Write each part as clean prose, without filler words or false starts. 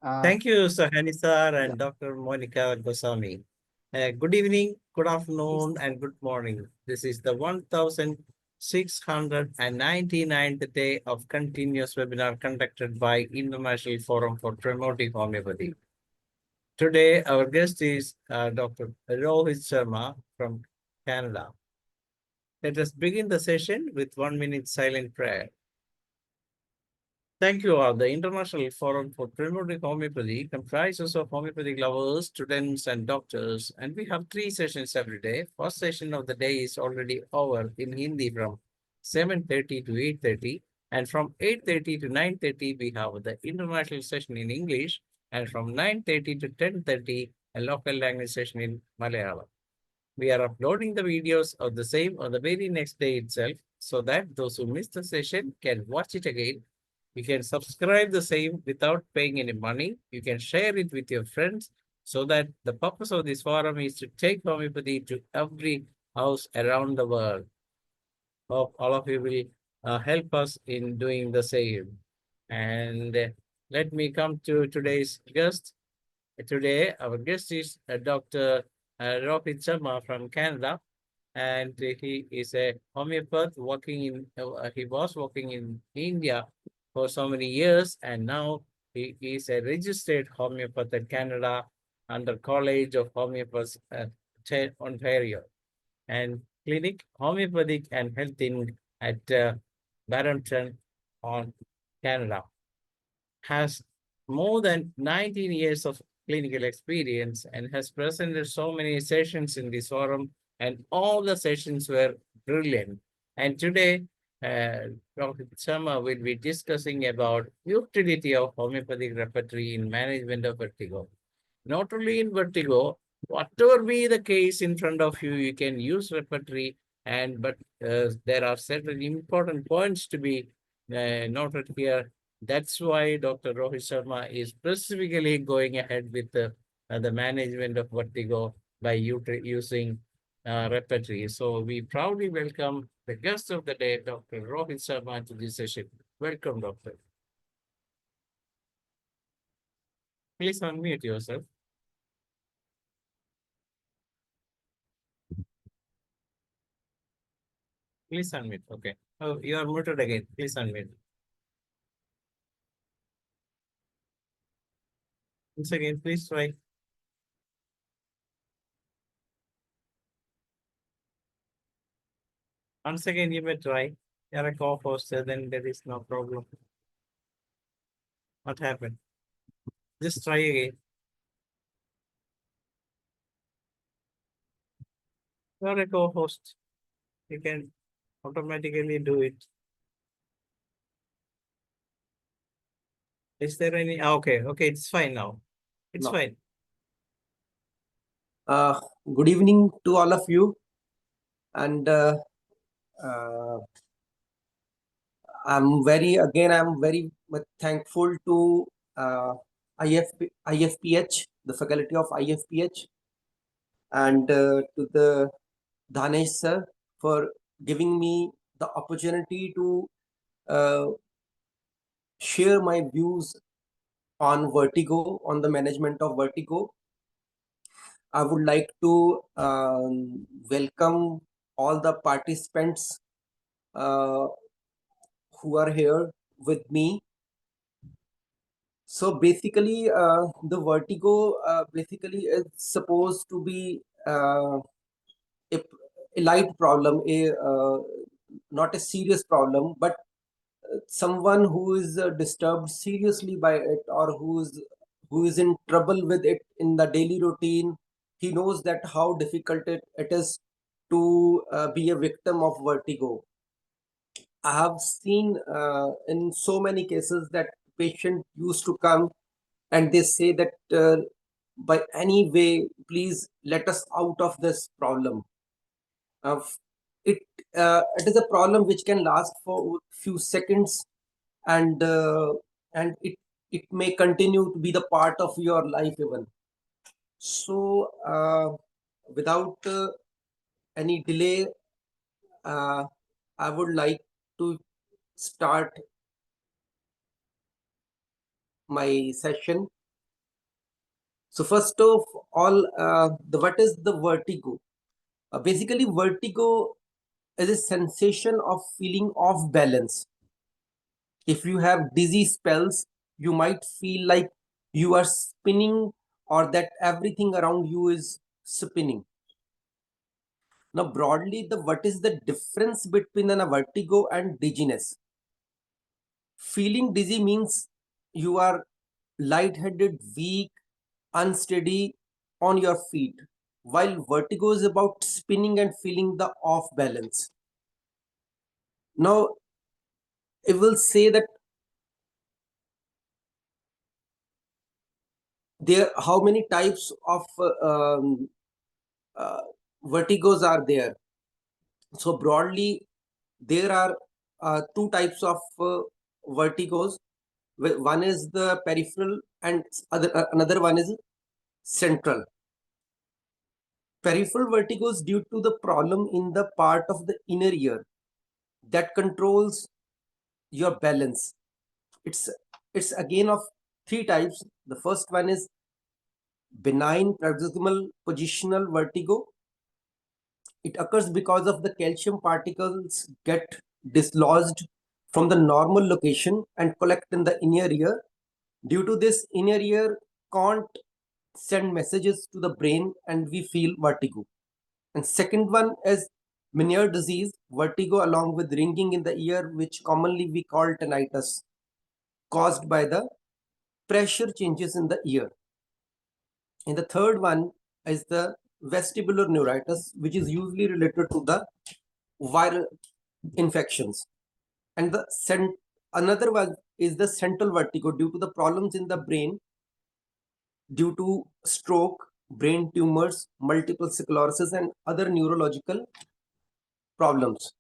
Thank you, Sahani sir Yeah. and Dr. Monica Goswami. Good evening, good afternoon, and good morning. This is the 1699th day of continuous webinar conducted by International Forum for Promoting Homeopathy. Today, our guest is Dr. Rohit Sharma from Canada. Let us begin the session with 1 minute silent prayer. Thank you all. The International Forum for Promoting Homeopathy comprises of homeopathic lovers, students, and doctors, and we have 3 sessions every day. First session of the day is already over in Hindi from 7:30 to 8:30, and from 8:30 to 9:30 we have the international session in English, and from 9:30 to 10:30 a local language session in Malayalam. We are uploading the videos of the same on the very next day itself, so that those who missed the session can watch it again. You can subscribe the same without paying any money. You can share it with your friends, so that the purpose of this forum is to take homeopathy to every house around the world. Hope all of you will help us in doing the same. And let me come to today's guest. Today, our guest is Dr. Rohit Sharma from Canada, and he is a homeopath working in, he was working in India for so many years, and now he is a registered homeopath at Canada under College of Homeopaths at Ontario, and clinic homeopathic and health in at Barrington on Canada. Has more than 19 years of clinical experience and has presented so many sessions in this forum, and all the sessions were brilliant. And today, Dr. Sharma will be discussing about utility of homeopathic repertory in management of vertigo. Not only in vertigo, whatever be the case in front of you, you can use repertory, and but there are certain important points to be noted here. That's why Dr. Rohit Sharma is specifically going ahead with the management of vertigo by using repertory. So we proudly welcome the guest of the day, Dr. Rohit Sharma, to this session. Welcome, doctor. Please unmute yourself. Please unmute. Okay. Oh, you are muted again. Please unmute. Once again, please try. Once again, you may try. You're a co-host, then there is no problem. What happened? Just try again. You're a co-host. You can automatically do it. Is there any? Okay, okay, it's fine now. It's No. fine. Good evening to all of you, and I'm very much thankful to IFPH, the faculty of IFPH, and to the Dhanesh sir for giving me the opportunity to uh, share my views on vertigo, on the management of vertigo. I would like to welcome all the participants who are here with me. So basically, the vertigo basically is supposed to be a, a light problem, not a serious problem, but someone who is disturbed seriously by it, or who is in trouble with it in the daily routine. He knows that how difficult it is to be a victim of vertigo. I have seen in so many cases that patient used to come and they say that by any way, please let us out of this problem. Uh, it it is a problem which can last for few seconds, and it may continue to be the part of your life even. So without any delay, I would like to start my session. So first of all, what is the vertigo? Basically, vertigo is a sensation of feeling off balance. If you have dizzy spells, you might feel like you are spinning or that everything around you is spinning. Now, broadly, what is the difference between a vertigo and dizziness? Feeling dizzy means you are lightheaded, weak, unsteady on your feet, while vertigo is about spinning and feeling the off balance. Now, I will say that there how many types of uh, vertigos are there. So broadly, there are two types of vertigos. One is the peripheral and another one is central. Peripheral vertigo is due to the problem in the part of the inner ear that controls your balance. It's again of three types. The first one is benign paroxysmal positional vertigo. It occurs because of the calcium particles get dislodged from the normal location and collect in the inner ear. Due to this, inner ear can't send messages to the brain and we feel vertigo. And second one is Meniere's disease, vertigo along with ringing in the ear, which commonly we call tinnitus, caused by the pressure changes in the ear. And the third one is the vestibular neuritis, which is usually related to the viral infections. And another one is the central vertigo due to the problems in the brain due to stroke, brain tumors, multiple sclerosis, and other neurological problems.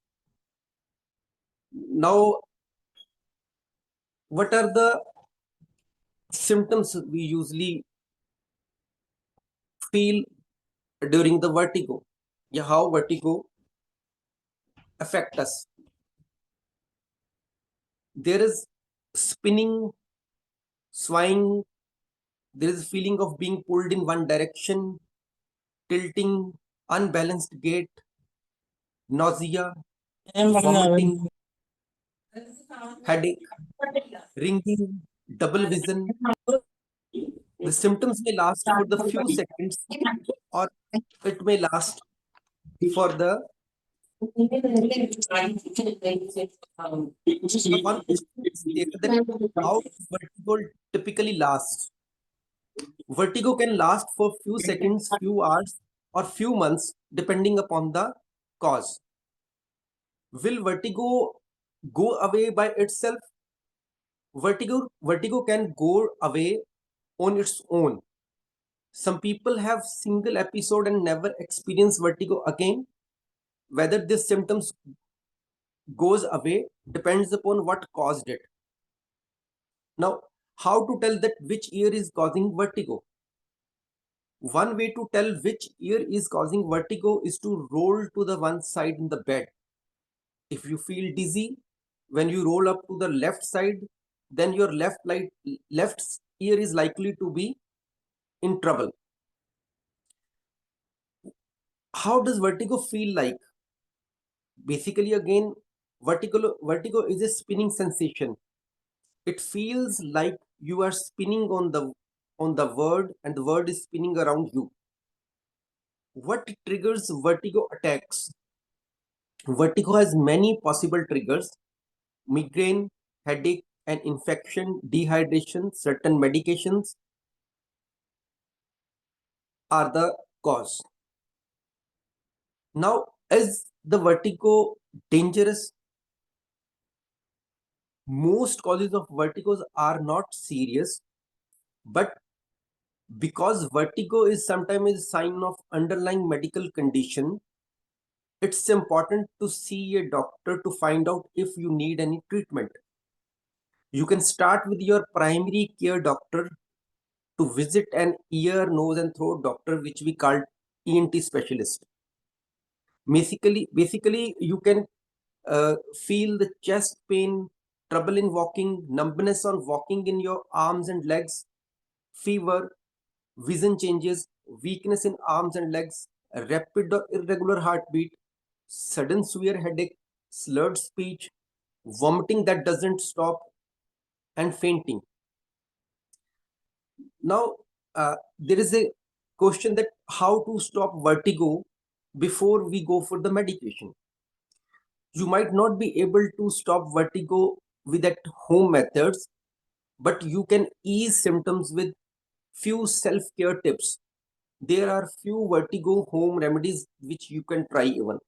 Now, what are the symptoms we usually feel during the vertigo? Yeah, how vertigo affect us? There is spinning, swaying. There is a feeling of being pulled in one direction, tilting, unbalanced gait, nausea, vomiting, headache, ringing, double vision. The symptoms may last for the few seconds or it may last for the one question is there that how does vertigo typically last? Vertigo can last for few seconds, few hours, or few months depending upon the cause. Will vertigo go away by itself? Vertigo can go away on its own. Some people have single episode and never experience vertigo again. Whether these symptoms goes away depends upon what caused it. Now, how to tell that which ear is causing vertigo? One way to tell which ear is causing vertigo is to roll to the one side in the bed. If you feel dizzy, when you roll up to the left side, then your left ear is likely to be in trouble. How does vertigo feel like? Basically, again, vertigo is a spinning sensation. It feels like you are spinning on the word and the word is spinning around you. What triggers vertigo attacks? Vertigo has many possible triggers: migraine, headache, and infection, dehydration, certain medications are the cause. Now, is the vertigo dangerous? Most causes of vertigos are not serious, but because vertigo is sometimes a sign of underlying medical condition, it's important to see a doctor to find out if you need any treatment. You can start with your primary care doctor to visit an ear, nose, and throat doctor, which we call ENT specialist. Basically, you can feel the chest pain, trouble in walking, numbness on walking in your arms and legs, fever, vision changes, weakness in arms and legs, a rapid or irregular heartbeat, sudden severe headache, slurred speech, vomiting that doesn't stop, and fainting. Now, there is a question that how to stop vertigo before we go for the medication. You might not be able to stop vertigo with at home methods, but you can ease symptoms with few self-care tips. There are few vertigo home remedies which you can try even.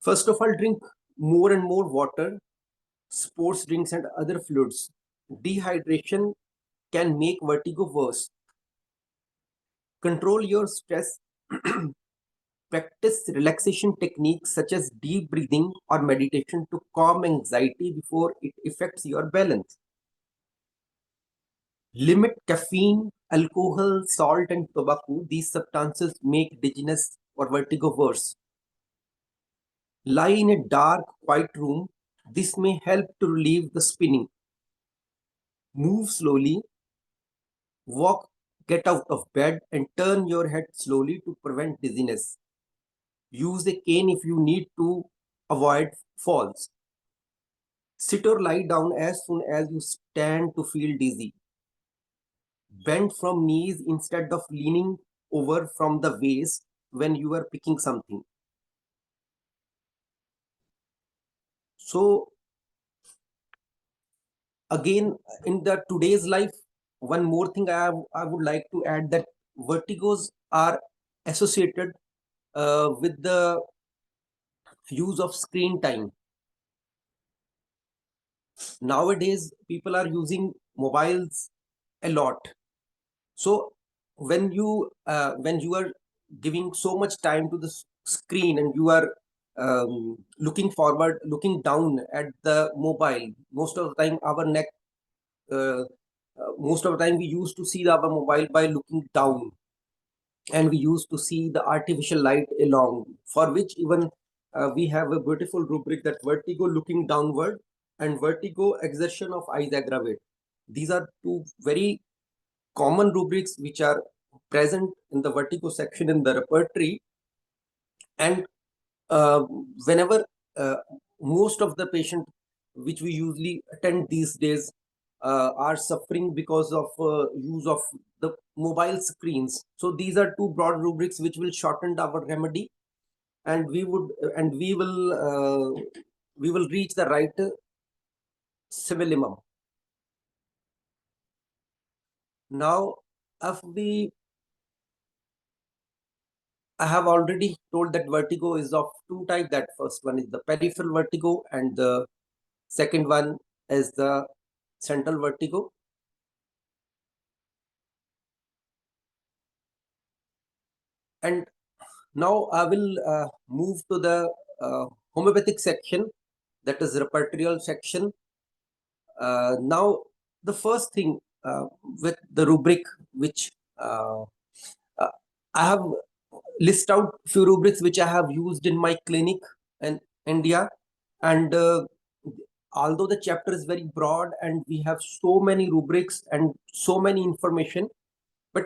First of all, drink more and more water, sports drinks and other fluids. Dehydration can make vertigo worse. Control your stress. Practice relaxation techniques such as deep breathing or meditation to calm anxiety before it affects your balance. Limit caffeine, alcohol, salt, and tobacco. These substances make dizziness or vertigo worse. Lie in a dark, quiet room. This may help to relieve the spinning. Move slowly. Walk, get out of bed, and turn your head slowly to prevent dizziness. Use a cane if you need to avoid falls. Sit or lie down as soon as you stand to feel dizzy. Bend from knees instead of leaning over from the waist when you are picking something. So again, in the today's life, one more thing I would like to add that vertigos are associated with the use of screen time. Nowadays, people are using mobiles a lot. So when you are giving so much time to the screen and you are looking forward, looking down at the mobile, most of the time our neck, most of the time we used to see our mobile by looking down, and we used to see the artificial light along, for which even we have a beautiful rubric that vertigo looking downward and vertigo exertion of eyes aggravate. These are two very common rubrics which are present in the vertigo section in the repertory. And uh, whenever most of the patient which we usually attend these days are suffering because of use of the mobile screens, so these are two broad rubrics which will shorten our remedy, and we will reach the right civillimum. Now, if we I have already told that vertigo is of two types. That first one is the peripheral vertigo, and the second one is the central vertigo. And now I will move to the homeopathic section, that is repertorial section. Now, the first thing with the rubric which uh, I have list out few rubrics which I have used in my clinic in India, and although the chapter is very broad and we have so many rubrics and so many information, but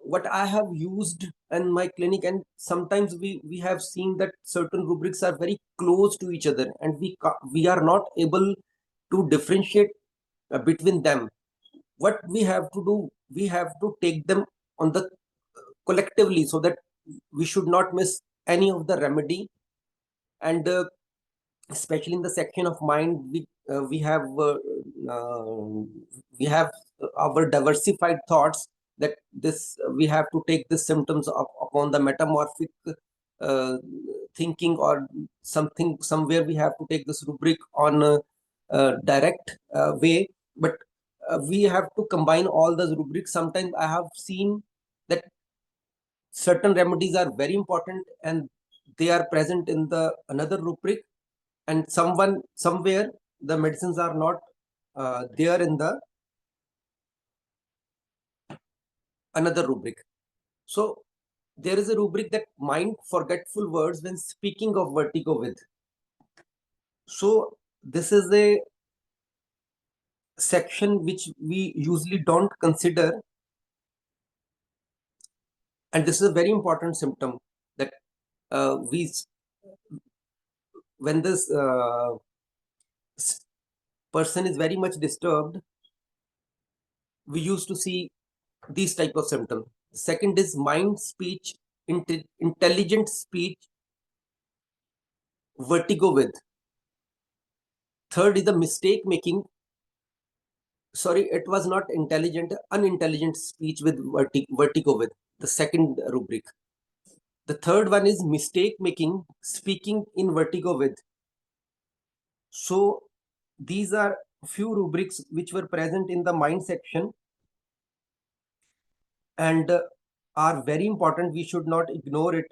what I have used in my clinic, and sometimes we have seen that certain rubrics are very close to each other, and we are not able to differentiate between them. What we have to do, we have to take them on the collectively, so that we should not miss any of the remedy. And especially in the section of mind, uh, we have our diversified thoughts, that this we have to take the symptoms upon the metamorphic uh, thinking, or something somewhere we have to take this rubric on direct way, but we have to combine all those rubrics. Sometimes I have seen that certain remedies are very important and they are present in the another rubric, and somewhere the medicines are not there in the another rubric. So there is a rubric that mind forgetful words when speaking of vertigo with. So this is a section which we usually don't consider, And this is a very important symptom that when this person is very much disturbed, we used to see these type of symptoms. Second is mind speech, intelligent speech, vertigo with. Third is the mistake making. Sorry, it was not intelligent, unintelligent speech with vertigo with the second rubric. The third one is mistake making, speaking in vertigo with. So these are few rubrics which were present in the mind section and are very important. We should not ignore it.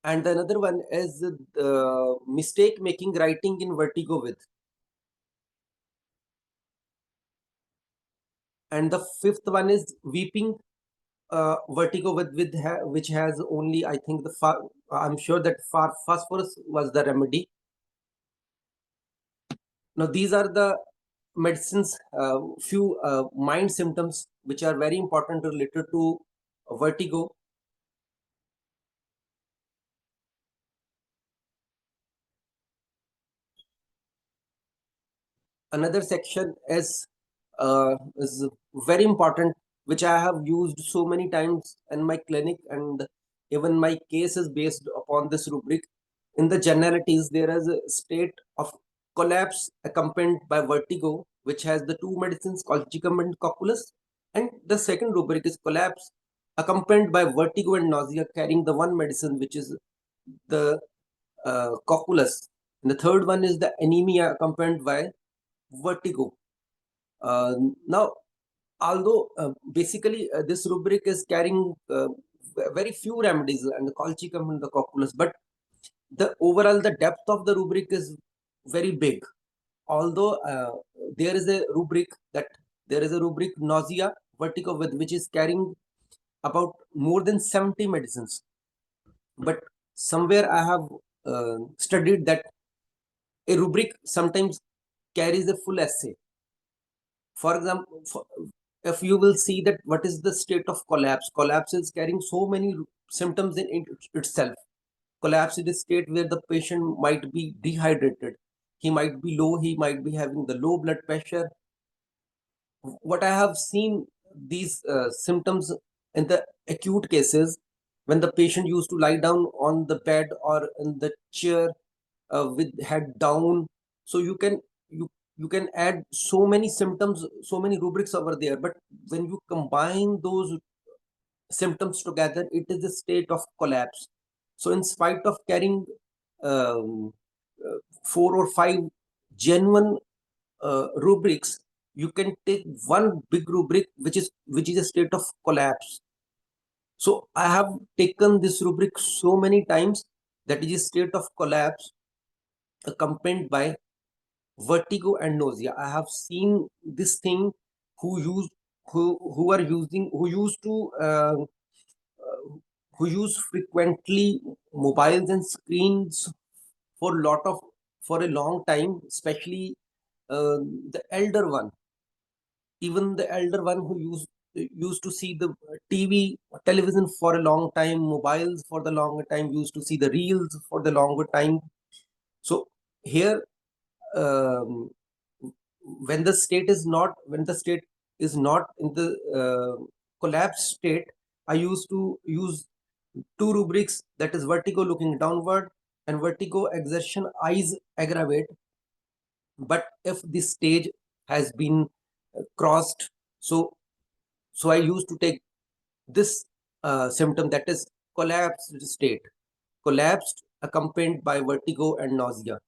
And another one is mistake making writing in vertigo with. And the fifth one is weeping vertigo which has only, I think, I'm sure that phosphorus was the remedy. Now these are the medicines, few mind symptoms which are very important related to vertigo. Another section is very important, which I have used so many times in my clinic, and even my case is based upon this rubric. In the generalities, there is a state of collapse accompanied by vertigo, which has the two medicines colchicum and cocculus. And the second rubric is collapse accompanied by vertigo and nausea, carrying the one medicine, which is the cocculus. And the third one is the anemia accompanied by vertigo. Now, although basically this rubric is carrying very few remedies and the colchicum and the cocculus, but the overall the depth of the rubric is very big. Although there is a rubric nausea vertigo with, which is carrying about more than 70 medicines, but somewhere I have studied that a rubric sometimes carries a full essay. For example, if you will see that what is the state of collapse, collapse is carrying so many symptoms in itself. Collapse is a state where the patient might be dehydrated, he might be low, he might be having the low blood pressure. What I have seen, these symptoms in the acute cases, when the patient used to lie down on the bed or in the chair with head down. So you can add so many symptoms, so many rubrics over there, but when you combine those symptoms together, it is a state of collapse. So in spite of carrying um, 4 or 5 genuine rubrics, you can take one big rubric which is a state of collapse. So I have taken this rubric so many times, that is a state of collapse accompanied by vertigo and nausea. I have seen this thing, who use who are using who used to who use frequently mobiles and screens for for a long time, especially the elder one. Even the elder one who used to see the television for a long time, mobiles for the longer time, used to see the reels for the longer time. So here, um, when the state is not in the collapse state, I used to use two rubrics, that is vertigo looking downward and vertigo exertion eyes aggravate. But if this stage has been crossed, so I used to take this symptom, that is collapsed state, collapsed accompanied by vertigo and nausea.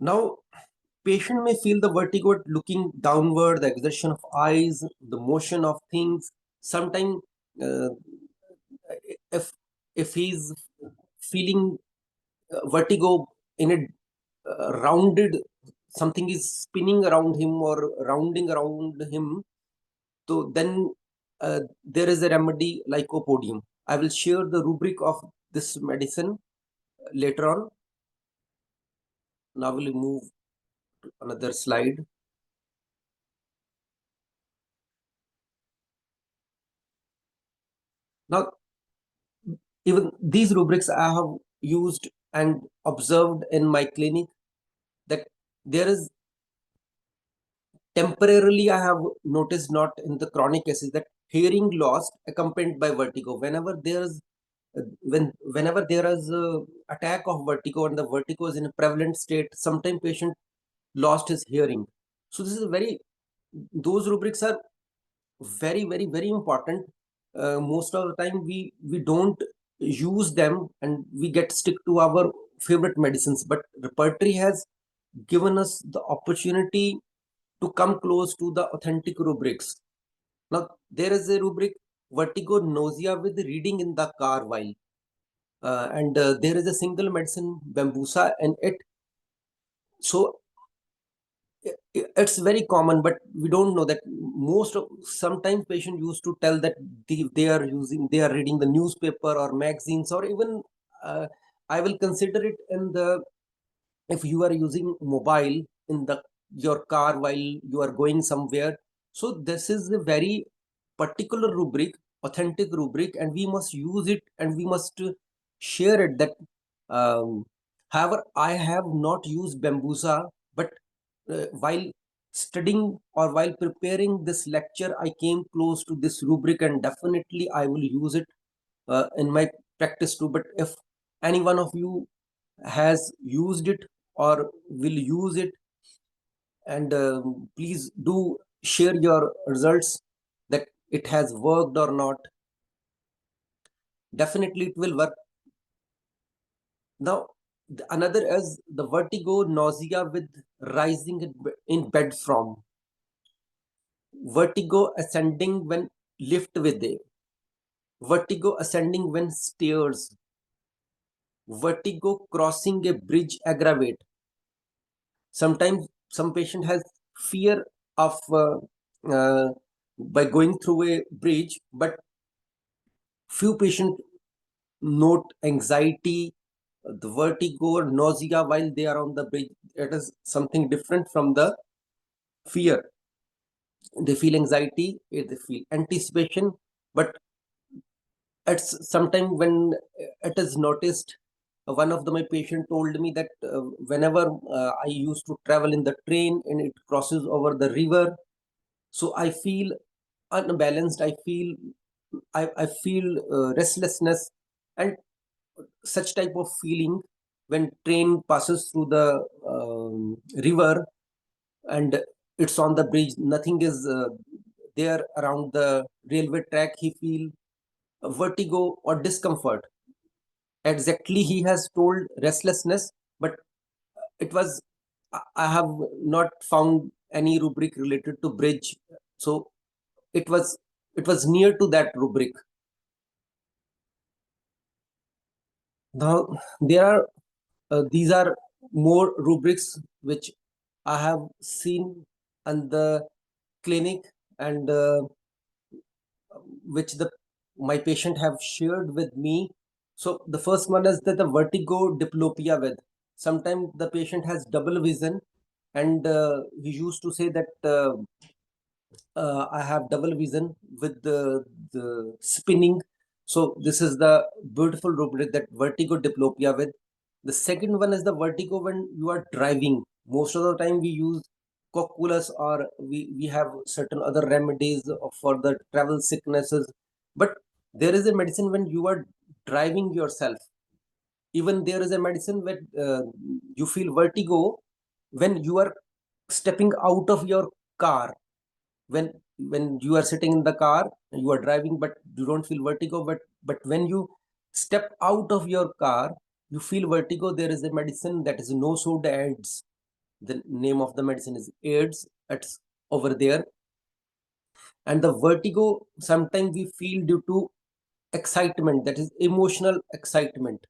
Now, patient may feel the vertigo looking downward, the exertion of eyes, the motion of things. Sometimes, uh, if he's feeling vertigo in a rounded, something is spinning around him or rounding around him, so then there is a remedy lycopodium. I will share the rubric of this medicine later on. Now we'll move to another slide. Now, even these rubrics I have used and observed in my clinic, that there is temporarily, I have noticed, not in the chronic cases, that hearing loss accompanied by vertigo. Whenever there is a attack of vertigo and the vertigo is in a prevalent state, sometimes patient lost his hearing. So this is very, those rubrics are very, very, very important. Most of the time we don't use them and we get stick to our favorite medicines, but repertory has given us the opportunity to come close to the authentic rubrics. Now, there is a rubric, vertigo, nausea with reading in the car while, and there is a single medicine, Bambusa, and it. So it's very common, but we don't know that most of, sometimes patient used to tell that they are reading the newspaper or magazines, or even I will consider it in the, if you are using mobile in the your car while you are going somewhere. So this is a very particular rubric, authentic rubric, and we must use it and we must share it. That um, however, I have not used Bambusa, but while studying or while preparing this lecture, I came close to this rubric, and definitely I will use it in my practice too. But if any one of you has used it or will use it, and please do share your results, that it has worked or not. Definitely it will work. Now, another is the vertigo, nausea with rising in bed from, vertigo ascending when lift with a, vertigo ascending when stairs, vertigo crossing a bridge aggravate. Sometimes some patient has fear of by going through a bridge, but few patients note anxiety, the vertigo, nausea while they are on the bridge. It is something different from the fear. They feel anxiety, they feel anticipation, but it's sometimes when it is noticed. One of my patient told me that whenever I used to travel in the train and it crosses over the river, so I feel unbalanced. I feel restlessness and such type of feeling when train passes through the river and it's on the bridge. Nothing is there around the railway track. He feel vertigo or discomfort. Exactly, he has told restlessness, but it was, I have not found any rubric related to bridge. So it was, it was near to that rubric. Now there are these are more rubrics which I have seen in the clinic, and which the my patient have shared with me. So the first one is that the vertigo diplopia with. Sometimes the patient has double vision, and he used to say that I have double vision with the spinning. So this is the beautiful rubric, that vertigo diplopia with. The second one is the vertigo when you are driving. Most of the time we use cocculus, or we have certain other remedies for the travel sicknesses. But there is a medicine when you are driving yourself. Even there is a medicine when you feel vertigo when you are stepping out of your car. When you are sitting in the car, you are driving, but you don't feel vertigo. But when you step out of your car, you feel vertigo. There is a medicine that is no soda aids. The name of the medicine is aids. It's over there. And the vertigo sometimes we feel due to excitement, that is emotional excitement.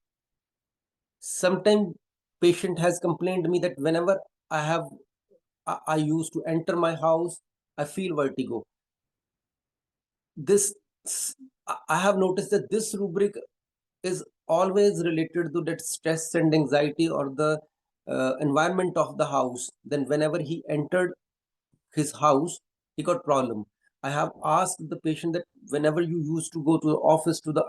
Sometimes patient has complained to me that whenever I have I used to enter my house, I feel vertigo. This, I have noticed that this rubric is always related to that stress and anxiety, or the environment of the house. Then whenever he entered his house, he got problem. I have asked the patient that whenever you used to go to the office to the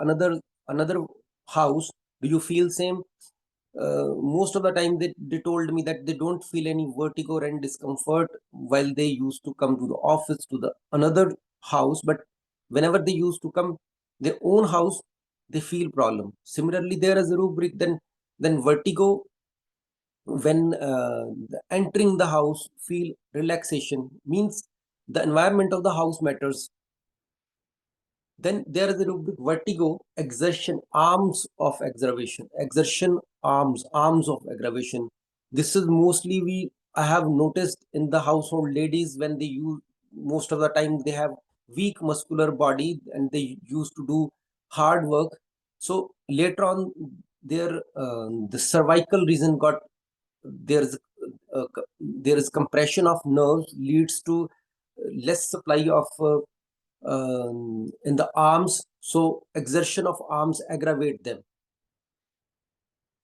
another house, do you feel same? Most of the time they told me that they don't feel any vertigo and discomfort while they used to come to the office to the another house, but whenever they used to come their own house, they feel problem. Similarly, there is a rubric then vertigo when entering the house feel relaxation, means the environment of the house matters. Then there is the rubric vertigo, exertion, arms of aggravation. This is mostly I have noticed in the household ladies when they use, most of the time they have weak muscular body and they used to do hard work. So later on, the cervical region got, there's there is compression of nerves leads to less supply of in the arms, so exertion of arms aggravate them.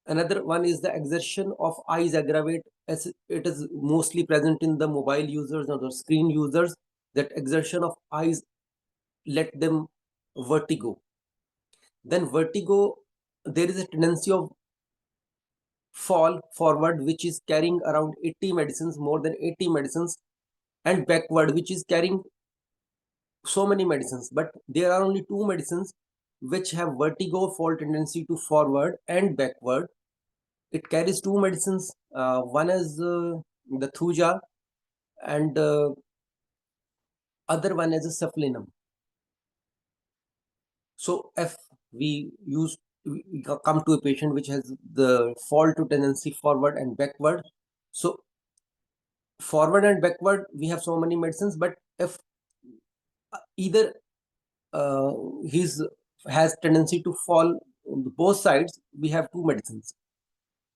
Another one is the exertion of eyes aggravate, as it is mostly present in the mobile users or the screen users, that exertion of eyes let them vertigo. Then vertigo, there is a tendency of fall forward which is carrying around 80 medicines, more than 80 medicines, and backward which is carrying so many medicines, but there are only two medicines which have vertigo fall tendency to forward and backward. It carries two medicines. One is the thuja, and other one is a cephalinum. So if we come to a patient which has the fall to tendency forward and backward, so forward and backward we have so many medicines, but if either he's has tendency to fall on both sides, we have two medicines.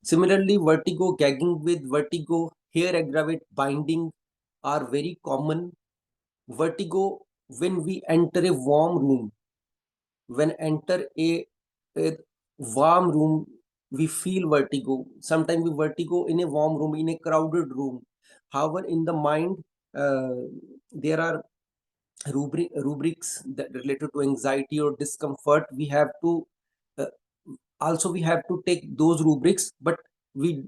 Similarly, vertigo, gagging with vertigo, hair aggravate, binding are very common. Vertigo when we enter a warm room, when enter a warm room, we feel vertigo. Sometimes we vertigo in a warm room, in a crowded room. However, in the mind, there are rubrics that related to anxiety or discomfort. We have to uh, also we have to take those rubrics, but we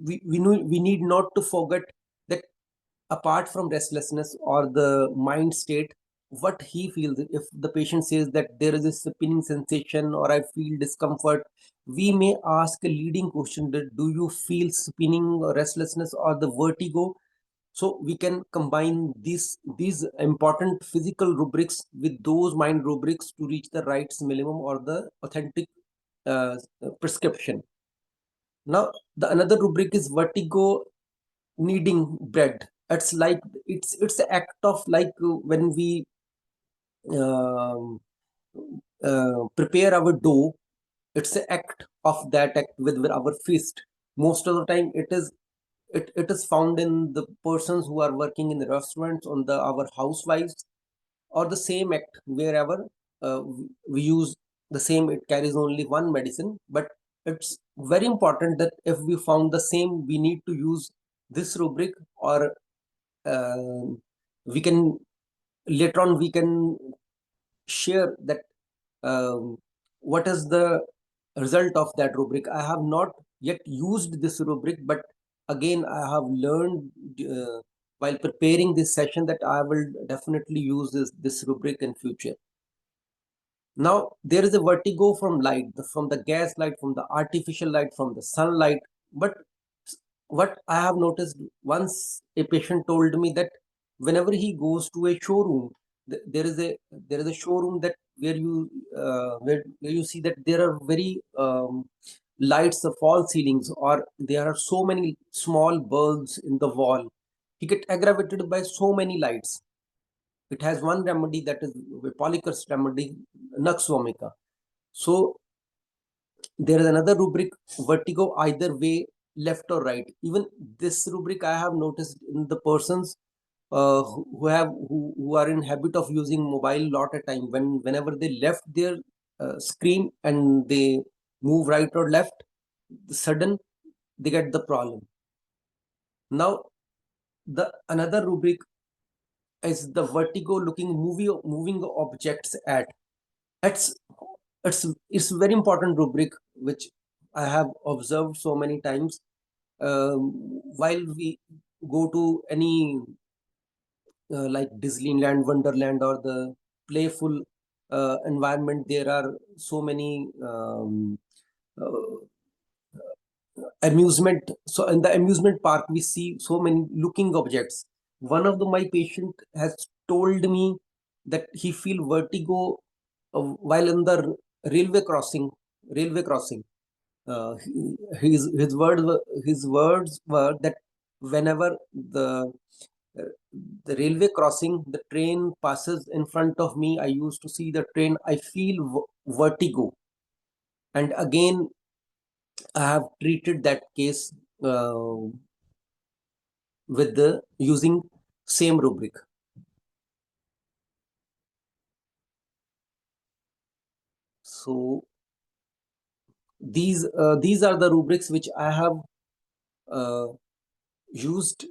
we need not to forget that apart from restlessness or the mind state, what he feels, if the patient says that there is a spinning sensation or I feel discomfort, we may ask a leading question that do you feel spinning or restlessness or the vertigo. So we can combine these important physical rubrics with those mind rubrics to reach the right minimum or the authentic prescription. Now the another rubric is vertigo kneading bread. It's like it's the act of like when we um, prepare our dough. It's the act of that act with our fist. Most of the time it is found in the persons who are working in the restaurants, on the our housewives, or the same act wherever we use the same, it carries only one medicine, but it's very important that if we found the same, we need to use this rubric, or uh, we can later on we can share that what is the result of that rubric. I have not yet used this rubric, but again I have learned while preparing this session that I will definitely use this rubric in future. Now there is a vertigo from light, from the gas light, from the artificial light, from the sunlight. But what I have noticed, once a patient told me that whenever he goes to a showroom, there is a showroom that where you see that there are very lights, the false ceilings, or there are so many small bulbs in the wall. He get aggravated by so many lights. It has one remedy, that is a polycurse remedy, Nux vomica. So there is another rubric, vertigo either way, left or right. Even this rubric I have noticed in the persons who are in habit of using mobile lot at time. Whenever they left their screen and they move right or left, sudden they get the problem. Now the another rubric is the vertigo looking moving objects at. It's it's very important rubric which I have observed so many times. While we go to any like Disneyland, Wonderland, or the playful environment, there are so many uh, amusement. So in the amusement park, we see so many looking objects. One of my patient has told me that he feel vertigo while in the railway crossing. Railway crossing. His words were that whenever uh, the railway crossing, the train passes in front of me, I used to see the train, I feel vertigo. And again, I have treated that case with the using same rubric. So these are the rubrics which I have uh, used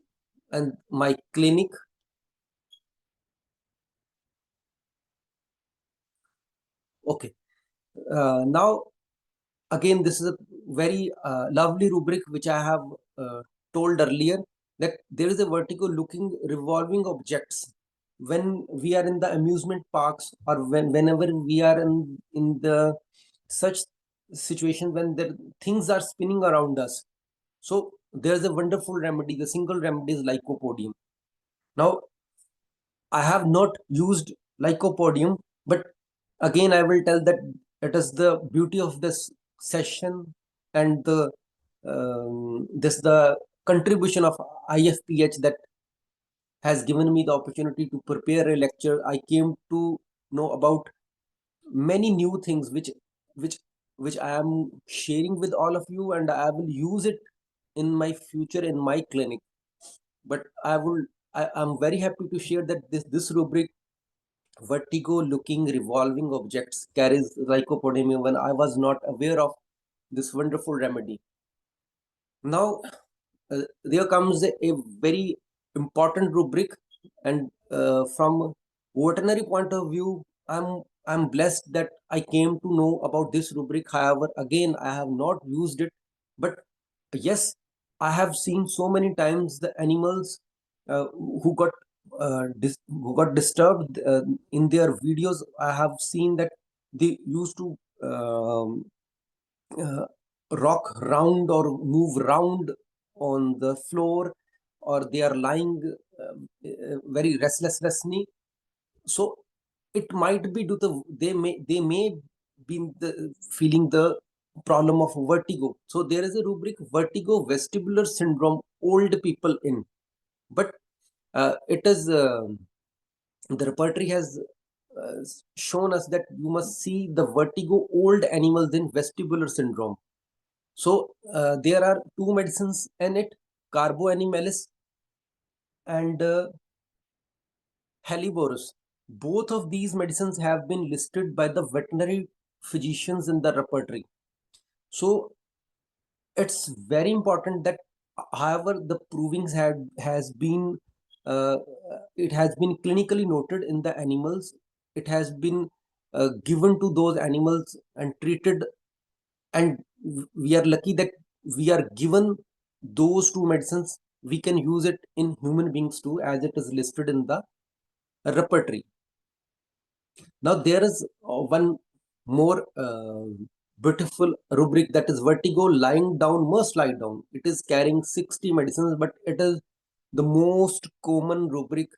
in my clinic. Okay. Now again, this is a very lovely rubric which I have told earlier, that there is a vertigo looking revolving objects when we are in the amusement parks, or whenever we are in the such situation when the things are spinning around us. So there's a wonderful remedy. The single remedy is lycopodium. Now I have not used lycopodium, but again I will tell that it is the beauty of this session, and the contribution of IFPH that has given me the opportunity to prepare a lecture. I came to know about many new things which which I am sharing with all of you, and I will use it in my future in my clinic. But I'm very happy to share that this rubric, vertigo looking revolving objects, carries lycopodium when I was not aware of this wonderful remedy. Now there comes a very important rubric, and from veterinary point of view, I'm blessed that I came to know about this rubric. However, again, I have not used it, but yes, I have seen so many times the animals who got who got disturbed in their videos. I have seen that they used to uh, rock round or move round on the floor, or they are lying very restlessly. So it might be due to they may be feeling the problem of vertigo. So there is a rubric, vertigo vestibular syndrome, old people in. But it is the repertory has shown us that you must see the vertigo old animals in vestibular syndrome. So there are two medicines in it, carboanimelis and Helleborus. Both of these medicines have been listed by the veterinary physicians in the repertory. So it's very important that, however, the provings has been uh, it has been clinically noted in the animals. It has been given to those animals and treated, and we are lucky that we are given those two medicines. We can use it in human beings too, as it is listed in the repertory. Now there is one more beautiful rubric, that is vertigo lying down must lie down. It is carrying 60 medicines, but it is the most common rubric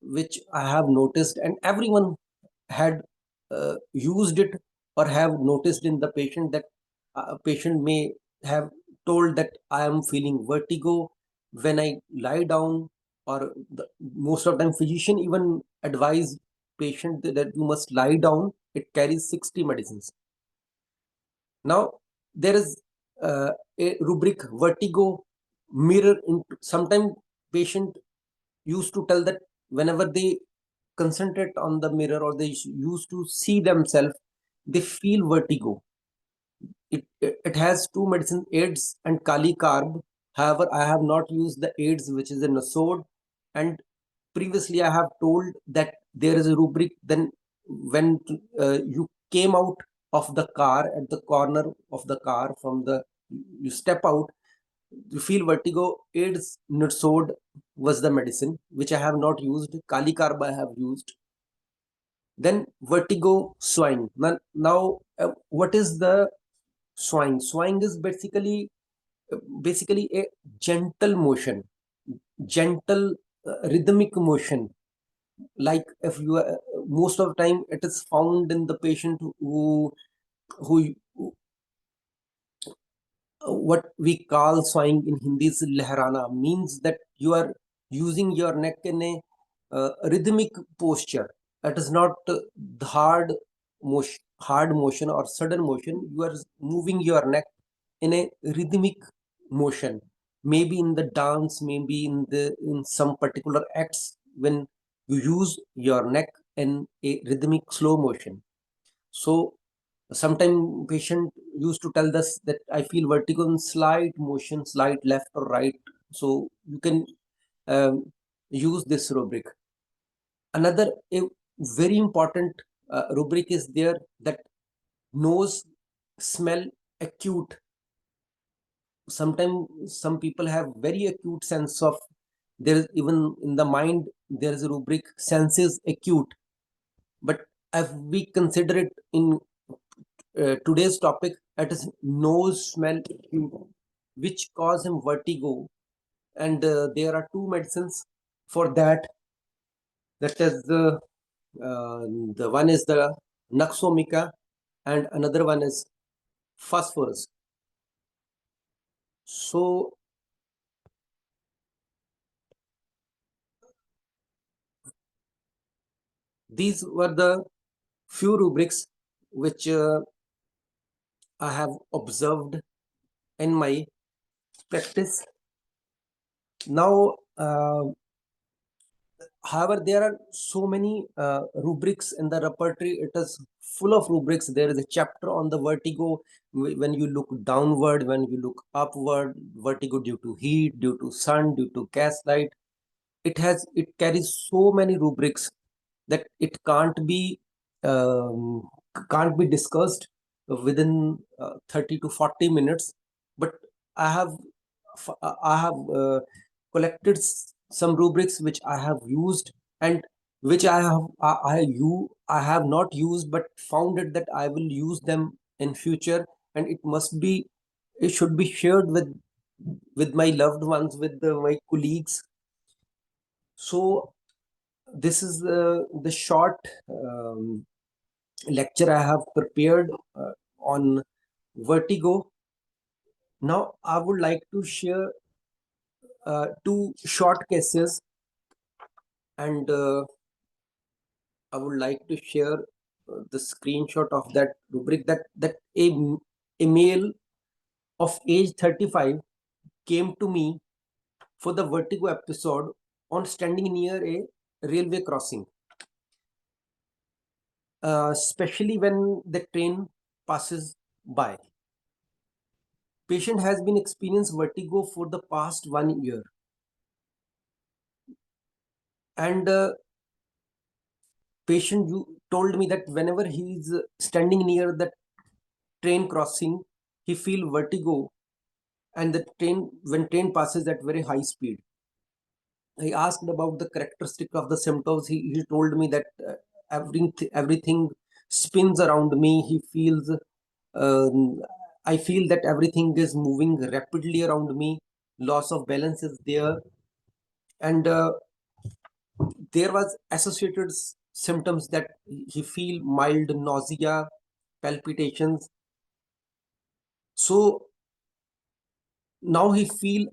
which I have noticed, and everyone had used it or have noticed in the patient, that a patient may have told that I am feeling vertigo when I lie down, or most of the time physician even advise patient that you must lie down. It carries 60 medicines. Now there is a rubric, vertigo mirror. Sometimes patient used to tell that whenever they concentrate on the mirror, or they used to see themselves, they feel vertigo. It has two medicines, AIDS and Kali Carb. However, I have not used the AIDS, which is a NSAID, and previously I have told that there is a rubric. Then when you came out of the car, at the corner of the car, from the you step out, you feel vertigo, AIDS Nutsod was the medicine which I have not used. Kali Karba I have used. Then vertigo swine. Now, what is the swine? Swine is basically a gentle motion, gentle rhythmic motion. Like if you most of the time it is found in the patient who what we call swaying in Hindi is lehrana, means that you are using your neck in a rhythmic posture. It is not the hard motion or sudden motion. You are moving your neck in a rhythmic motion. Maybe in the dance, maybe in some particular acts when you use your neck in a rhythmic slow motion. So sometimes patient used to tell us that I feel vertigo in slight motion, slight left or right. So you can use this rubric. Another a very important rubric is there, that nose smell acute. Sometimes some people have very acute sense of, there is even in the mind there is a rubric senses acute. But if we consider it in today's topic, it is nose smell acute, which cause him vertigo. And there are two medicines for that. That is the one is the Naxomica, and another one is phosphorus. So these were the few rubrics which I have observed in my practice. Now, however, there are so many rubrics in the repertory. It is full of rubrics. There is a chapter on the vertigo when you look downward, when you look upward, vertigo due to heat, due to sun, due to gaslight. It carries so many rubrics that it um, can't be discussed within 30 to 40 minutes. But I have collected some rubrics which I have used, and which I have not used but found it that I will use them in future, and it should be shared with my loved ones, with my colleagues. So this is the short lecture I have prepared on vertigo. Now I would like to share two short cases, and I would like to share the screenshot of that rubric. A male of age 35 came to me for the vertigo episode on standing near a railway crossing, especially when the train passes by. Patient has been experiencing vertigo for the past 1 year, and patient told me that whenever he is standing near the train crossing, he feel vertigo, and the train when train passes at very high speed. I asked about the characteristic of the symptoms. He told me that everything spins around me. He feels, um, I feel that everything is moving rapidly around me. Loss of balance is there, and there was associated symptoms that he feel mild nausea, palpitations. So now he feel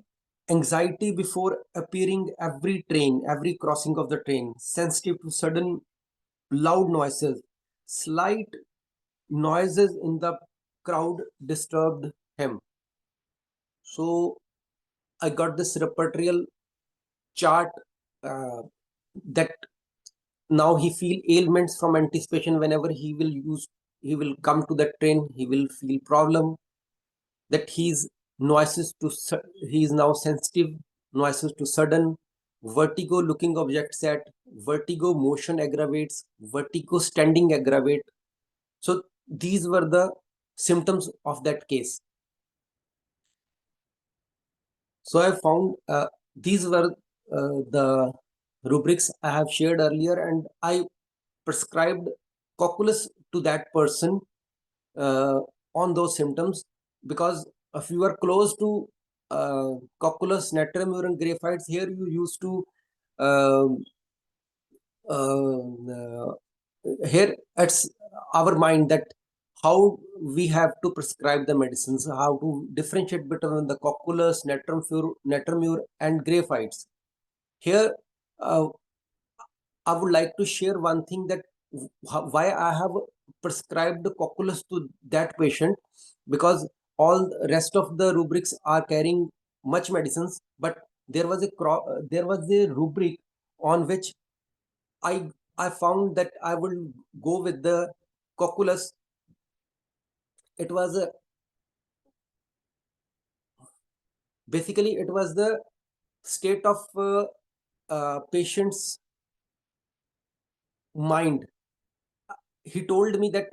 anxiety before appearing every train, every crossing of the train, sensitive to sudden loud noises, slight noises in the crowd disturbed him. So I got this repertorial chart uh, that now he feel ailments from anticipation. Whenever he will come to that train, he will feel problem. That he is now sensitive, noises to sudden, vertigo looking objects at, vertigo motion aggravates, vertigo standing aggravate. So these were the symptoms of that case. So I found these were the rubrics I have shared earlier, and I prescribed cocculus to that person uh, on those symptoms, because if you are close to cocculus, natrium urine graphites, here you used to um, uh, here it's our mind that how we have to prescribe the medicines, how to differentiate between the cocculus, natrium and graphites. Here, uh, I would like to share one thing, that why I have prescribed the cocculus to that patient, because all the rest of the rubrics are carrying much medicines, but there was a rubric on which I I found that I will go with the cocculus. It was basically it was the state of patient's mind. He told me that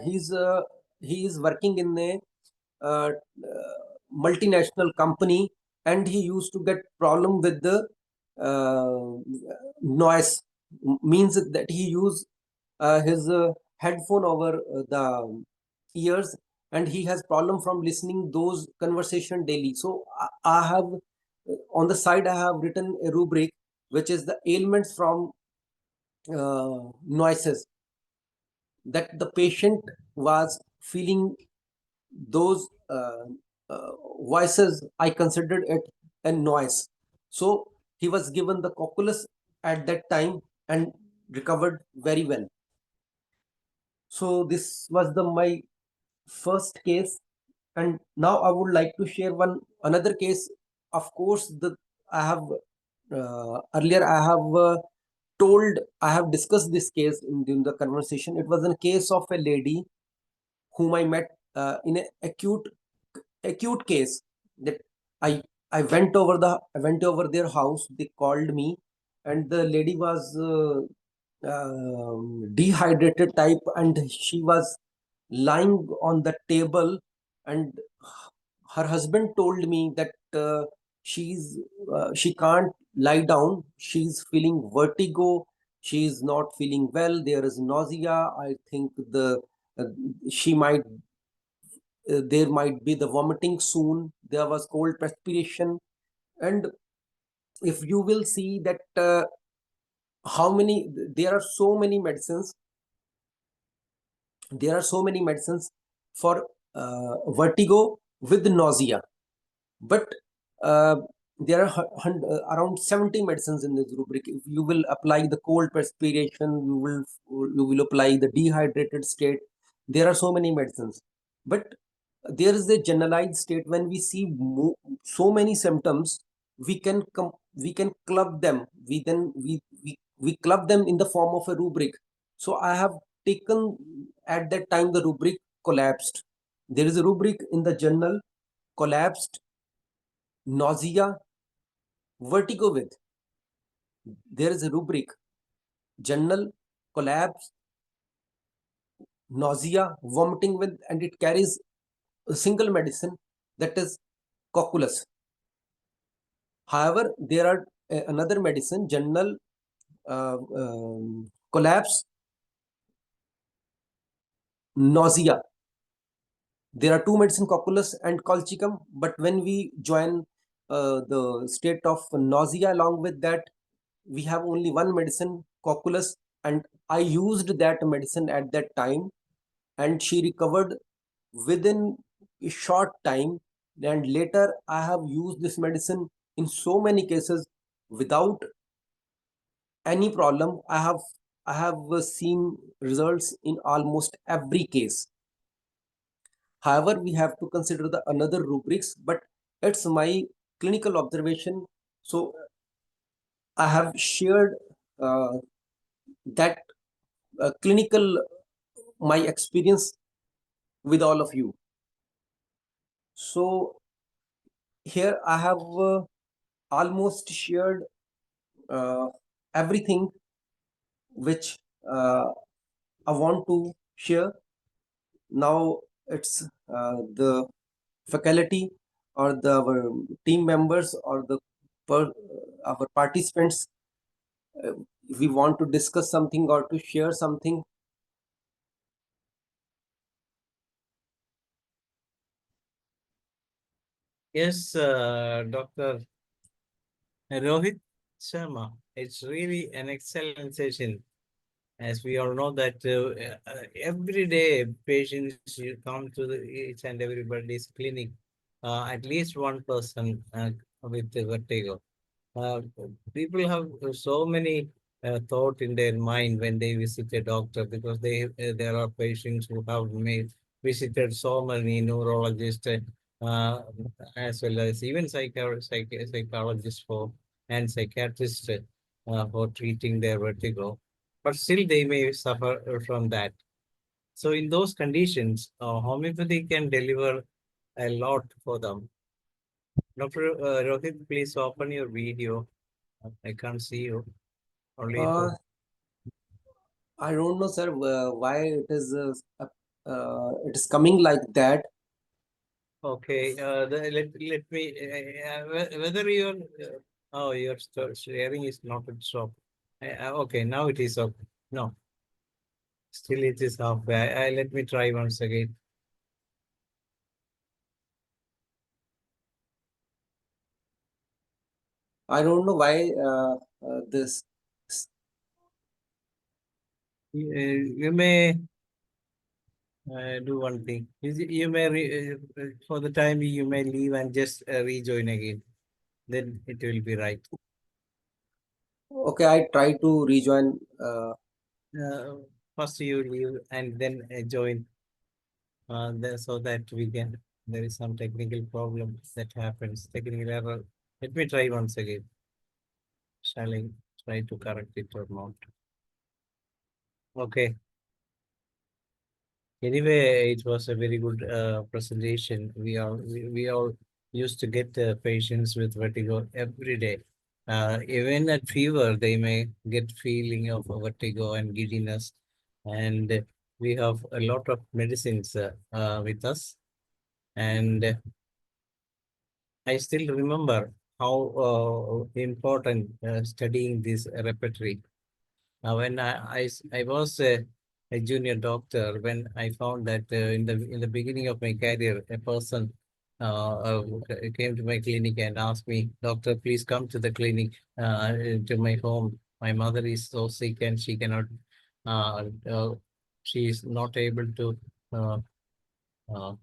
he is working in a uh, multinational company, and he used to get problem with the noise. Means that he used his headphone over the ears, and he has problem from listening those conversation daily. So I have on the side I have written a rubric which is the ailments from noises, that the patient was feeling those uh, voices. I considered it a noise. So he was given the cocculus at that time and recovered very well. So this was the my first case, and now I would like to share one another case. Of course, the I have earlier I have I have discussed this case in the conversation. It was a case of a lady whom I met in an acute case, that I I went over their house. They called me, and the lady was dehydrated type, and she was lying on the table, and her husband told me that she can't lie down. She's feeling vertigo. She's not feeling well. There is nausea. I think the uh, she might there might be the vomiting soon. There was cold perspiration, and if you will see that how many there are so many medicines, there are so many medicines for vertigo with nausea, but uh, there are around 70 medicines in this rubric. If you will apply the cold perspiration, you will apply the dehydrated state. There are so many medicines, but there is a generalized state. When we see so many symptoms, we can club them. We club them in the form of a rubric. So I have taken at that time the rubric collapsed. There is a rubric in the journal: collapsed, nausea, vertigo with. There is a rubric: journal, collapse, nausea, vomiting with, and it carries a single medicine, that is cocculus. However, there are another medicine: journal, collapse, nausea. There are two medicine, cocculus and colchicum, but when we join the state of nausea along with that, we have only one medicine, cocculus, and I used that medicine at that time, and she recovered within a short time. And later I have used this medicine in so many cases without any problem. I have seen results in almost every case. However, we have to consider the another rubrics, but it's my clinical observation. So I have shared uh, that clinical my experience with all of you. So here I have almost shared everything which I want to share. Now it's the faculty or our team members or per, our participants. If we want to discuss something or to share something. Yes, Dr. Rohit Sharma, it's really an excellent session. As we all know that every day patients you come to each and everybody's clinic, at least one person with the vertigo. Uh, People have so many thought in their mind when they visit a doctor, because there are patients who have made visited so many neurologists, uh, as well as even psychologists for and psychiatrists for treating their vertigo, but still they may suffer from that. So in those conditions, homeopathy can deliver a lot for them. Dr. Rohit, please open your video. I can't see you. Only it Uh, was I don't know, sir, why it is coming like that. okay. Let me whether your oh, your sharing is not at stop. Okay, now it is okay. No, still it is halfway. Let me try once again. I don't know why this. You may do one thing. You may for the time you may leave and just rejoin again. Then it will be right. Okay, I try to rejoin. Uh, First you leave and then join. So that we can, there is some technical problem that happens, technical error. Let me try once again. Shall I try to correct it or not? Okay. Anyway, it was a very good presentation. We all used to get patients with vertigo every day. Even at fever, they may get feeling of vertigo and giddiness. And we have a lot of medicines with us. And I still remember how important studying this repertory. When I was a junior doctor, when I found that in the beginning of my career, a person came to my clinic and asked me, "Doctor, please come to the clinic to my home. My mother is so sick and uh, uh, she is not able to uh, uh,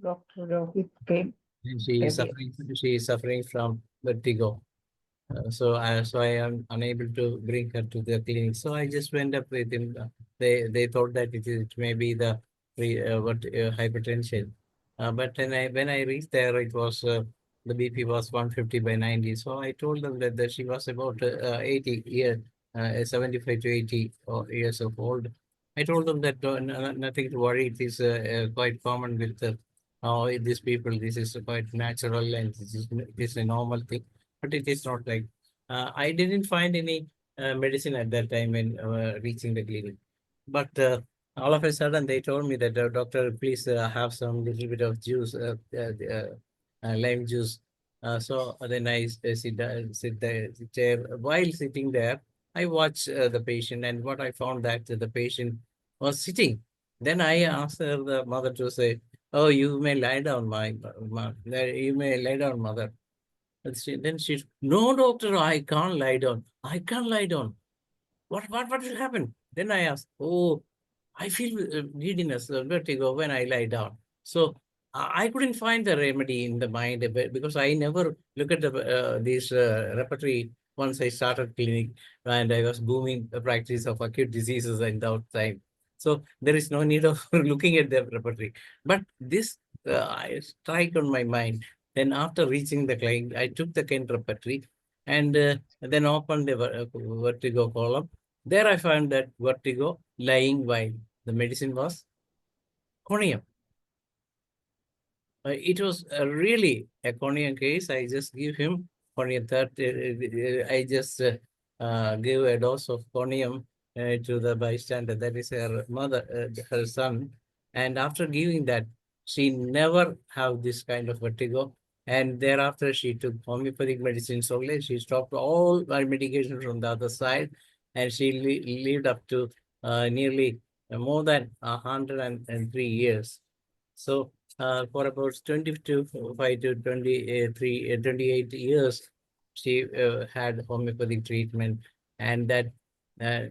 Dr. Rohit came earlier. she is suffering from vertigo. So I am unable to bring her to the clinic. So I just went up with him. They thought that it may be the hypertension. But when I reached there, it was the BP was 150 by 90. So I told them that she was about 80 years, 75 to 80 years of old. I told them that nothing to worry. It is quite common with these people. This is quite natural and this is a normal thing, but it is not like I didn't find any medicine at that time when reaching the clinic. But all of a sudden, they told me that, doctor, please have some little bit of juice, lime juice. So then I sit there, chair. While sitting there, I watch the patient, and what I found that the patient was sitting. Then I asked the mother to say, "Oh, you may lie down, you may lie down, mother." And then she, no, doctor, I can't lie down. I can't lie down. What will happen? Then I asked, oh, I feel giddiness, vertigo when I lie down. So I couldn't find the remedy in the mind because I never look at this repertory once I started clinic and I was booming the practice of acute diseases in that time. So there is no need of looking at the repertory. But this I strike on my mind. Then after reaching the clinic, I took the Kent repertory and then opened the vertigo column. There I found that vertigo lying while the medicine was conium. It was really a conium case. I just give him corneum I just gave a dose of corneum to the bystander, that is her mother, her son. And after giving that, she never have this kind of vertigo. And thereafter, she took homeopathic medicines only. She stopped all her medication from the other side, and she lived up to nearly more than 103 years. So for about 22 to 23, 28 years, she had homeopathic treatment, and that I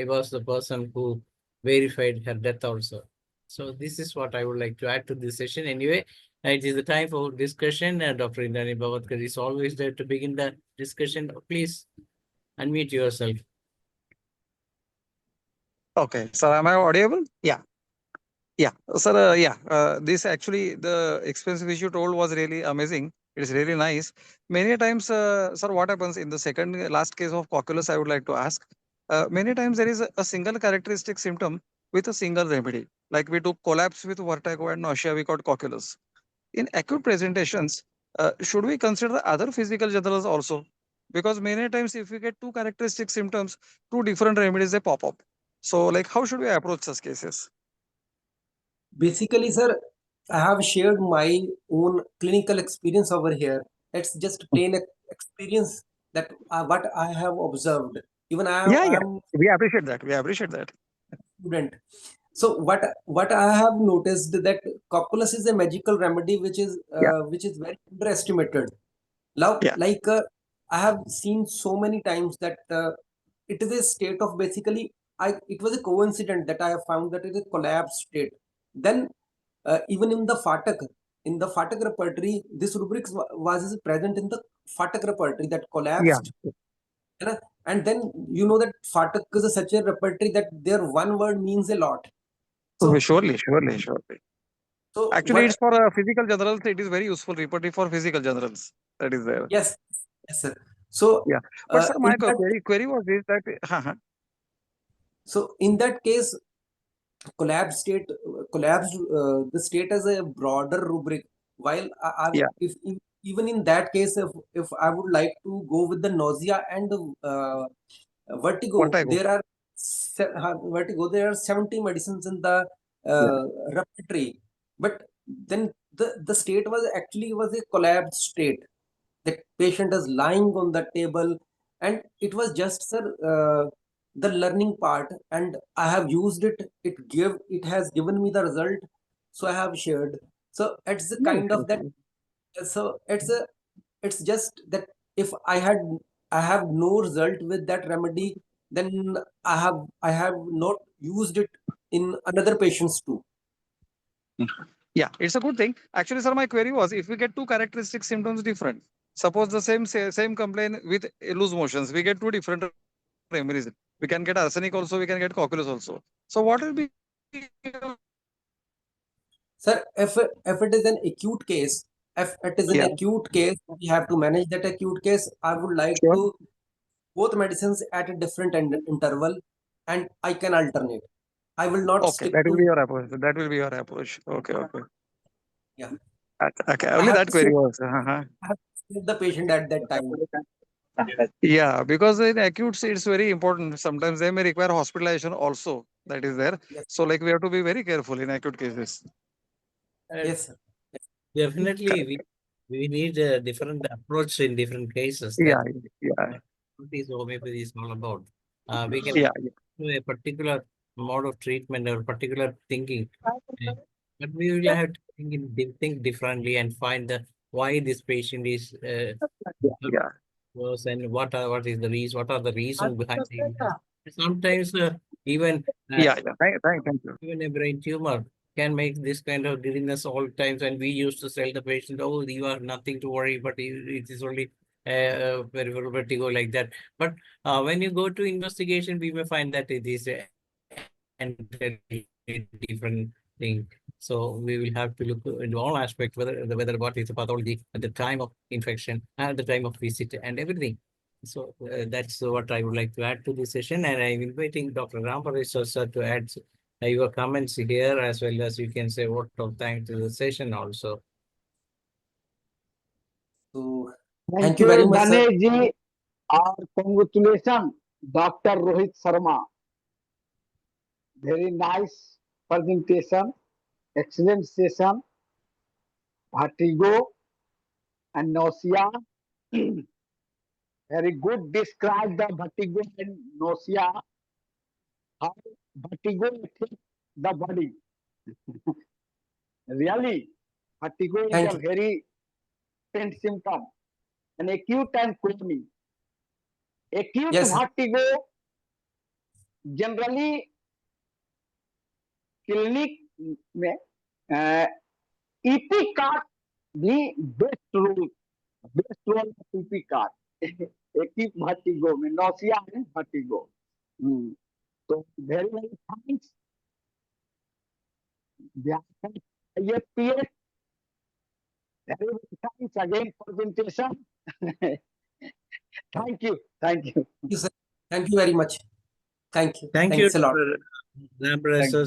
was the person who verified her death also. So this is what I would like to add to this session. Anyway, it is the time for discussion. Dr. Indani Bhavatkar is always there to begin the discussion. Please unmute yourself. Okay, sir, am I audible? Yeah. Yeah, sir, this actually, the experience which you told was really amazing. It is really nice. Many times, sir, what happens in the second last case of cocculus, I would like to ask. Many times there is a single characteristic symptom with a single remedy. Like we took collapse with vertigo and nausea, we got cocculus. In acute presentations, should we consider other physical generals also? Because many times if we get two characteristic symptoms, two different remedies, they pop up. So like, how should we approach such cases? Basically, sir, I have shared my own clinical experience over here. It's just plain experience that what I have observed. Even Yeah, I yeah. am We appreciate that. We appreciate that. student. So what I have noticed that cocculus is a magical remedy Yeah, which is very underestimated. Now, yeah, like I have seen so many times that it is a state of basically it was a coincidence that I have found that it is a collapsed state. Then even in the Phatak repertory, this rubric was present in the Phatak repertory that yeah. collapsed. You know, and then you know that Phatak is such a repertory that their one word means a lot. Oh, So surely, surely, surely. so Actually, it's what? for physical generals. It is very useful repertory for physical generals. That is there. Yes, yes, sir. So Yeah. But sir, in my that query was this that in that case, collapse the state as a broader rubric. While yeah, if even in that case, if I would like to go with the nausea and the what vertigo, I go. vertigo. There are 70 medicines in the Yeah. repertory, but then the state was a collapsed state. The patient is lying on the table, and it was just, sir, the learning part, and I have used it. It has given me the result, so I have shared. So it's the Yes, kind yes, of that. yes. So it's just that if I have no result with that remedy, then I have not used it in another patients too. Yeah, it's a good thing. Actually, sir, my query was if we get two characteristic symptoms different, suppose the same complaint with loose motions, we get two different remedies. We can get arsenic also, we can get cocculus also. So what will be Sir, if it is an acute case, if it is an yeah, acute case, we have to manage that acute case. I would like sure. to both medicines at a different interval, and I can alternate. I will not Okay, stick that will be to. your approach. That will be your approach. Okay, okay. Yeah, Okay, I only have that to query save, was. I have to save the patient at that time. Yeah, because in acute, it's very important. Sometimes they may require hospitalization also. That is there. Yes, So, like, we have to be very careful in acute cases. Uh, yes, sir. Definitely, Correct. we need a different approach in different cases. Yeah, That yeah, what is homeopathy is all about. We can yeah, do a particular mode of treatment or particular thinking, uh, but we will have to think differently and find the why this patient is yeah. worse and what is the reason, what are the reasons behind the illness. Sometimes even uh, Yeah, yeah. Thank you. even a brain tumor can make this kind of dizziness all times. And we used to tell the patient, oh, you have nothing to worry, but it is only peripheral vertigo like that. But when you go to investigation, we may find that it is a entirely different thing. So we will have to look into all aspects, whether what is the pathology at the time of infection, at the time of visit, and everything. So that's what I would like to add to this session, and I'm inviting Dr. Ramparesh sir to add your comments here, as well as you can say vote of thanks to the session also. So Thank thank you very you, much, sir. Ganesh ji. Our congratulations, Dr. Rohit Sharma. Very nice presentation, excellent session. Vertigo and nausea. Very good. Describe the vertigo and nausea. How vertigo affects the body. Really, vertigo is Thank a you. very faint symptom. And acute and chronic. Acute Yes, sir. vertigo generally clinic में EP card भी best role EP card एक vertigo में nausea है vertigo तो very very thanks IFPS very very thanks again presentation thank you Thank you, sir. Thank you very much. Thank you. Thank you, Thanks a lot. Dr. Sir,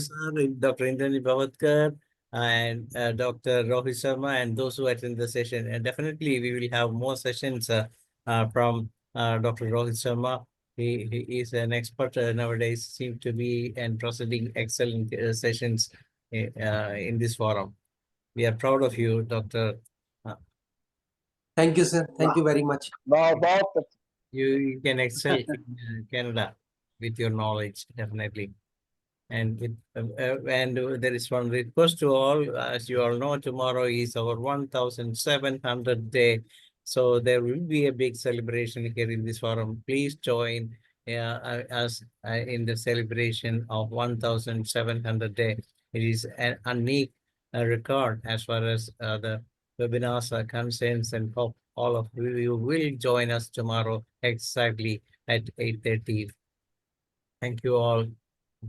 Dr. Indranil Bhavatkar, and Dr. Rohit Sharma, and those who attend the session. And definitely, we will have more sessions from Dr. Rohit Sharma. He is an expert nowadays, seem to be and proceeding excellent sessions in this forum. We are proud of you, Dr. Thank you, sir. Thank you very much. बहुत You can excel in Canada with your knowledge, definitely. And there is one request to all, as you all know, tomorrow is our 1700th day. So there will be a big celebration here in this forum. Please join us in the celebration of 1700th day. It is a unique record as far as the webinars are concerned, and hope all of you will join us tomorrow exactly at 8:30. Thank you all.